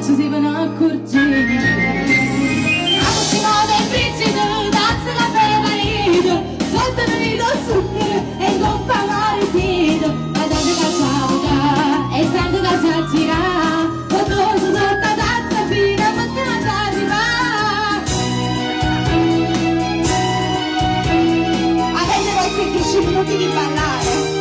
ci si vanno accorgere. Siamo dei bricido, danza la prevalito, sotto il zucchero e con favore sito, ma da che cacciata e tanto caccia gira, quando sotto la danza fino a mattina arriva. Avete voi 15 minuti di ballare?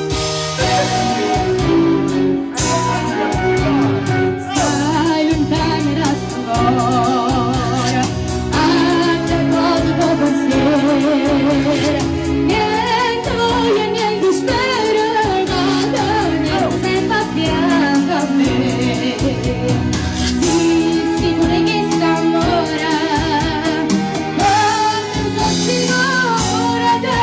Stai lontano da scuola, anche dopo pensiero, niente voglia, niente spero, niente sempre a fianco a me. Sì, sicuro che sta amore, non sono sicura te.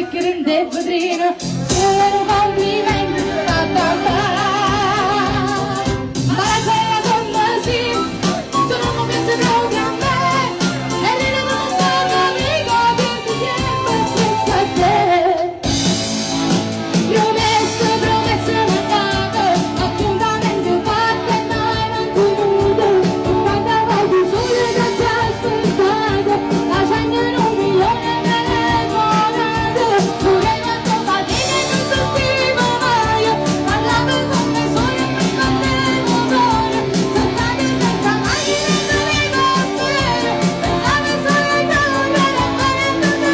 chiacchiere in del vetrino, solo complimenti, ma quella con me sì, tu non mi pensi proprio a me, e lì non sono amico che ti tiene presso a te. Promesse mancate, appuntamenti fatti e mai mantenuto, quante volte sole da già aspettato, lasciando in 1.000.000 telefonate, pure quando fatica non so stimo mai, parlavo con me solo e mi battevo cuore, saltate senza mai diventare cose, pensavo solo ai cavoli e a fare a te.